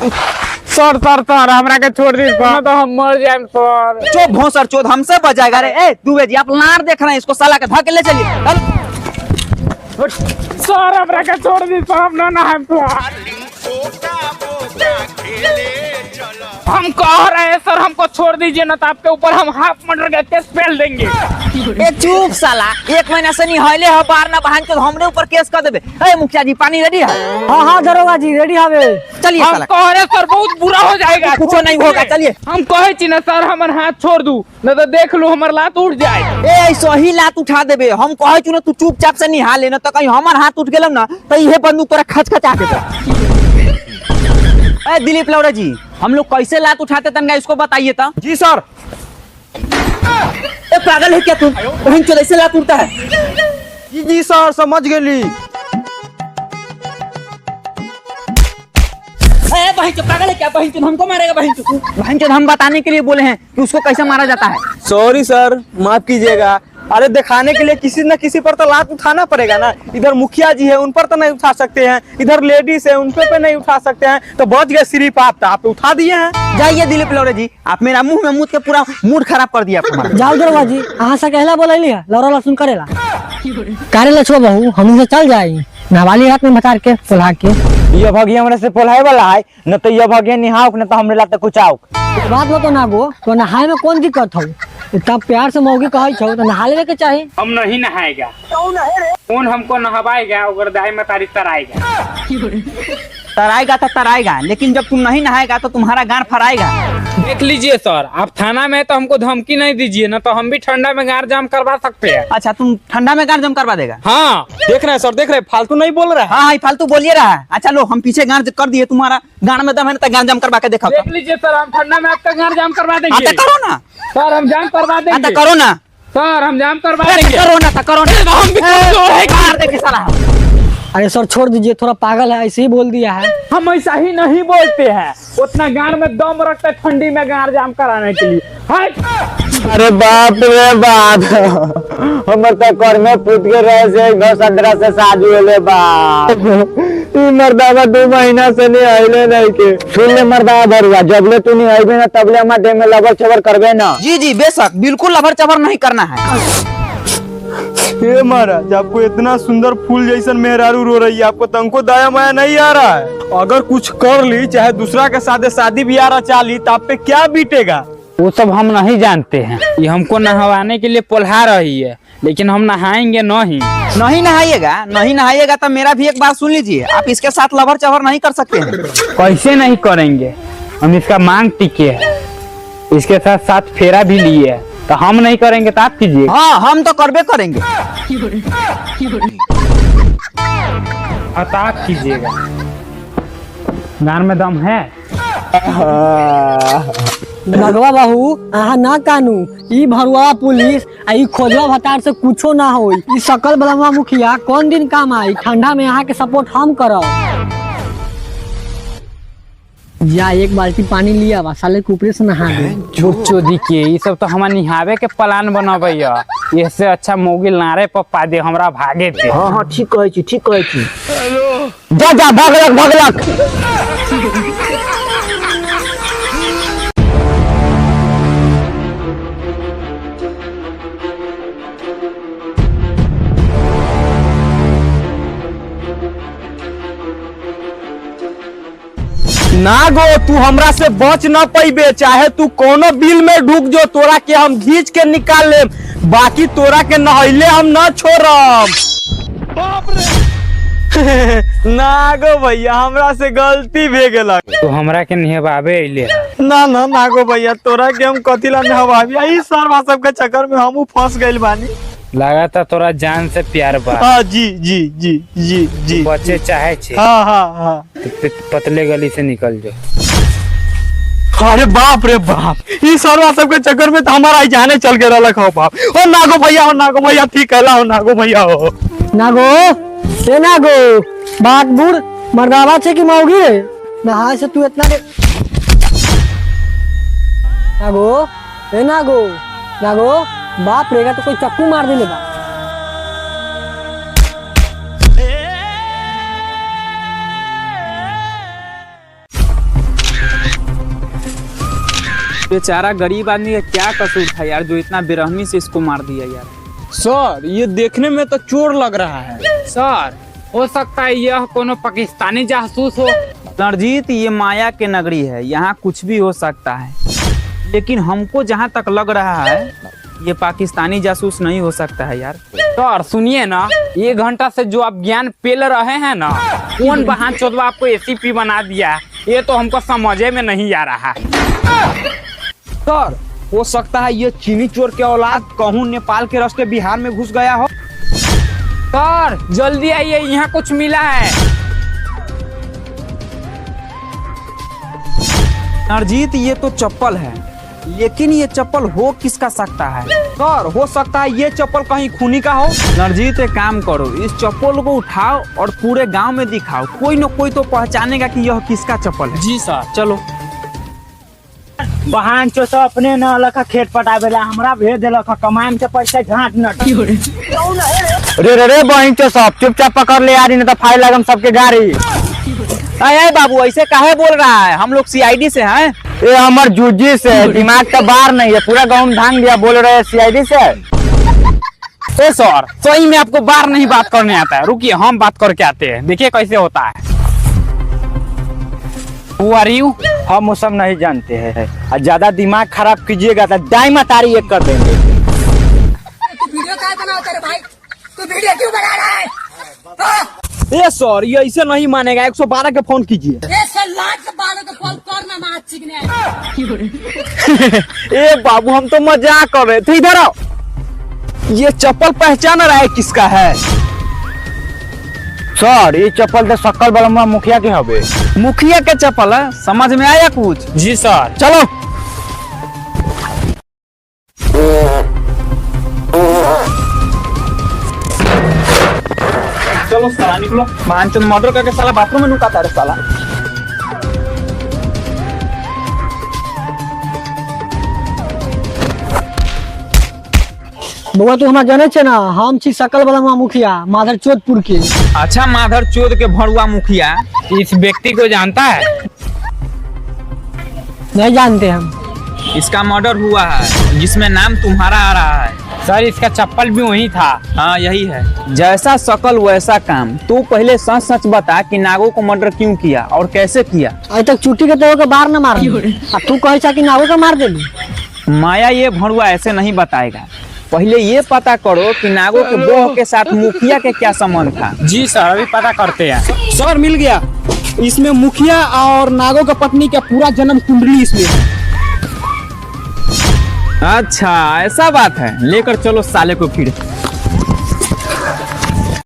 Sir sir sir हमरा के छोड़ दी सर, तो हम मर जाएं सर। चुप भोसर चोद, हमसे बजाएगा रे। ए दुबे जी आप लार देख रहे हैं, इसको साला के धके ले चलिए। सर हमरा के छोड़ दी सर, हम ना नहाएं सर। हम कह रहे हैं सर हमको छोड़ दीजिए ना, तो आपके ऊपर हम हाफ मर्डर का केस फैल देंगे। ए चुप साला, 1 महीना से निहले हो बार ना बहन तो हमरे ऊपर केस कर देबे। ए मुखिया जी पानी रेडी है? हाँ हाँ दरोगा जी रेडी हवे। चलिए हम साला, कह रहे सर बहुत बुरा हो जाएगा। कुछ नहीं होगा, चलिए। हम कहे छी ना सर हमर हाथ छोड़ दू, न तो देख लो हमर लात उठ जाए। ए सही लात उठा देबे। हम कहे छु ना तू चुपचाप से निहा ले, न तो कहीं हमर हाथ उठ गेलम ना तो इहे बंदूक तोरा खचखचा देबे। ए दिलीप लौड़ा जी, हम लोग कैसे लात उठाते तनगा इसको बताइए तो। जी सर। ए पागल है क्या तू? बहन चोद ऐसे लात उठता है? जी सर समझ गेली। ए बहन चोद पागल है क्या? बहन चोद हमको मारेगा? बहन चोद, बहन चोद हम बताने के लिए बोले हैं कि उसको कैसे मारा जाता है। सॉरी सर, माफ कीजिएगा। अरे दिखाने के लिए किसी न किसी पर तो लात उठाना पड़ेगा ना। इधर मुखिया जी है, उन पर तो नहीं उठा सकते हैं, इधर लेडीज है उन पे नहीं उठा सकते हैं, तो बच गए सिर्फ आप उठा दिए हैं। जाइए दिलीप लौड़े जी, आप मेरा मुंह में मुद के पूरा मूड खराब कर दिया आपका। जाओ दरोगा जी, अहाँ से कहला बोलैली है लौरा लहसुन करेला करेला छो बहू, हम से चल जाई नहवाली रात में बता के पोल्हा के। ये भगिया हमरे से पोल्हाए वाला है, न तो ये भगिया निहाउक न तो हमरे लाते कुचाउक। बात बतो ना गो, तो नहाए में कौन दिक्कत हो? तब प्यार से मौगी कहे छो तो नहा लेवे के चाही। हम नहीं नहाएगा। कौन हमको नहवाएगा? अगर दाई में तारीख तराएगा। तराएगा तो तराएगा, लेकिन जब तुम नहीं नहाएगा तो तुम्हारा गांड फराएगा। देख लीजिए सर, आप थाना में तो हमको धमकी नहीं दीजिए ना, तो हम भी ठंडा में गार जाम करवा सकते हैं। अच्छा तुम ठंडा में गांड जम करवा देगा? हाँ देख रहे हैं सर, देख रहे हैं, फालतू नहीं बोल रहा है। हाँ हाँ फालतू बोलिए रहा है। अच्छा लो हम पीछे गांड कर दिए, तुम्हारा गांड में दम है तो गांड जम करवा के देखो। देख लीजिए सर, हम ठंडा में आपका गार जाम करवा हाँ देंगे। तो करो ना। सर हम जाम करवा हाँ देंगे। तो करो ना। सर हम जाम करवा अरे देंगे। करो ना, तो करो ना। हम भी कमजोर है। मार देंगे साला। अरे सर छोड़ दीजिए, थोड़ा पागल है, ऐसे ही बोल दिया है। हम ऐसा ही नहीं बोलते हैं, उतना गार में दम रखते ठंडी में गार जाम कराने के लिए। अरे बाप रे बाप, हमर तो कर में पूत के रहे से 10-15 से शादी होले बाप। ई मर्दावा 2 महीना से नहीं आइले नहीं के। सुन ले मर्दावा भरुआ, जबले तू नहीं आइबे ना तबले हमार देह में लबर चबर करबे ना। जी जी बेशक, बिल्कुल लभर चबर नहीं करना है। हे महाराज, आपको इतना सुंदर फूल जैसन मेहरारू रो रही है, आपको तंको दया माया नहीं आ रहा है? अगर कुछ कर ली, चाहे दूसरा के साथ शादी ब्याह रचा ली, तो आप पे क्या बीतेगा? वो सब हम नहीं जानते हैं। ये हमको नहवाने के लिए पोल्हा रही है, लेकिन हम नहाएंगे नहीं। नहीं नहाइएगा? नहीं नहाइएगा तो मेरा भी एक बात सुन लीजिए, आप इसके साथ लभर चबर नहीं कर सकते हैं। कैसे नहीं करेंगे? हम इसका मांग टिके है, इसके साथ 7 फेरा भी लिए है, तो हम नहीं करेंगे तो आप कीजिए। हाँ हम तो करबे करेंगे। आप कीजिएगा। गान में दम है? भगवा बहू अहाँ ना कानू, ई भरुआ पुलिस आ ई खोजवा भतार से कुछो ना होई। ई सकल बलमा मुखिया कौन दिन काम आई? ठंडा में यहाँ के सपोर्ट हम करब। जा एक बाल्टी पानी लिया बा, साले कुपरे से नहा दे। चोदी के ये सब तो हमार निहावे के प्लान बनाबे है। इससे अच्छा मोगिल नारे पर पा दे हमरा भागे थे। हाँ हाँ ठीक कहे छी, ठीक कहे छी। जा जा भागलक भागलक। ना गो, तू हमरा से बच ना पैबे, चाहे तू कोनो बिल में ढुक जो, तोरा के हम घींच के निकाल ले, बाकी तोरा के नहैले हम ना छोड़ब। बाप रे। ना गो भैया, हमरा से गलती भे गेलक। तो हमरा के निहवावे अइले। ना ना ना गो भैया, तोरा के हम कथी ला नहवाबी? ई सरवा सब के चक्कर में हमहू फंस गइल बानी। लगा था तोरा जान से प्यार बा। हाँ जी जी जी जी जी। बच्चे चाहे छे। हाँ हाँ हाँ। तो पतले गली से निकल जाओ। अरे बाप रे बाप, ई सरवा सब के चक्कर में तो हमारा जाने चल के रहलक हो बाप। ओ नागो भैया, ओ नागो भैया, ठीक कहला हो नागो भैया हो। नागो ए नागो, बात बूढ़ मर्दावा छे कि मौगी रे? नहाए से तू इतना रे। नागो ए नागो, नागो बाप रेगा तो कोई चक्कू मार देले बा। बेचारा गरीब आदमी का क्या कसूर था यार, जो इतना बेरहमी से इसको मार दिया यार। सर ये देखने में तो चोर लग रहा है। सर हो सकता है यह कोनो पाकिस्तानी जासूस हो। रणजीत, ये माया के नगरी है, यहाँ कुछ भी हो सकता है, लेकिन हमको जहाँ तक लग रहा है ये पाकिस्तानी जासूस नहीं हो सकता है यार। सर सुनिए ना, 1 घंटा से जो आप ज्ञान पेल रहे हैं ना, कौन बहान चोदवा आपको एसीपी बना दिया, ये तो हमको समझे में नहीं आ रहा है। सर हो सकता है ये चीनी चोर के औलाद कहूँ नेपाल के रास्ते बिहार में घुस गया हो। सर जल्दी आइए, यहाँ कुछ मिला है। रणजीत, ये तो चप्पल है, लेकिन ये चप्पल हो किसका सकता है? सर हो सकता है ये चप्पल कहीं खूनी का हो। रणजीत एक काम करो, इस चप्पल को उठाओ और पूरे गांव में दिखाओ, कोई न कोई तो पहचानेगा कि यह किसका चप्पल है। जी सर। चलो। बहान चो सब अपने न लखा खेत पटावेला, हमरा भेज देलक कमाएम के पैसा झाट न। रे रे रे बहन चो सब चुपचाप पकड़ ले यार, नहीं तो फाइल लगम सबके गाड़ी। अरे बाबू ऐसे काहे बोल रहा है, हम लोग सीआईडी से हैं। ये हमर जूजी से दिमाग का बार नहीं है, पूरा गाँव में धांग दिया, बोल रहे सीआईडी से। ए सर सही में आपको बार नहीं बात करने आता है, रुकिए हम बात करके आते हैं, देखिए कैसे होता है। Who are you? हम वो सब नहीं जानते हैं, और ज्यादा दिमाग खराब कीजिएगा तो डायमा तारी एक कर देंगे। वीडियो क्या बनाता है भाई? तू वीडियो क्यों बना रहा है? ए सर ये ऐसे नहीं मानेगा, 112 के फोन कीजिए। ऐसे लाख से बालों को कॉल करना मार चिकने। ए बाबू हम तो मजाक कर रहे थे, इधर आओ। ये चप्पल पहचान रहा है किसका है? सर ये चप्पल तो सक्कल बलमा मुखिया के हवे। मुखिया के चप्पल है, समझ में आया कुछ? जी सर। चलो। चलो साला निकलो, मानचंद मर्डर करके साला बाथरूम में नुकाता है साला। बउआ तो हमरा जाने छे ना, हम छी सकल बलमा मुखिया माधर चोदपुर के। अच्छा माधर चोद के भड़ुआ मुखिया, इस व्यक्ति को जानता है? नहीं जानते हम। इसका मर्डर हुआ है जिसमें नाम तुम्हारा आ रहा है। सर इसका चप्पल भी वही था। हाँ यही है। जैसा शकल वैसा काम। तू पहले सच सच बता कि नागो को मर्डर क्यों किया और कैसे किया? अभी तक चुट्टी के तो के बाहर न मार, तू कहे छा कि नागो का मार देली। माया ये भड़ुआ ऐसे नहीं बताएगा, पहले ये पता करो कि नागो के बहू के साथ मुखिया के क्या संबंध था। जी सर अभी पता करते हैं। सर मिल गया, इसमें मुखिया और नागो का पत्नी का पूरा जन्म कुंडली इसमें है। अच्छा ऐसा बात है, लेकर चलो साले को फिर।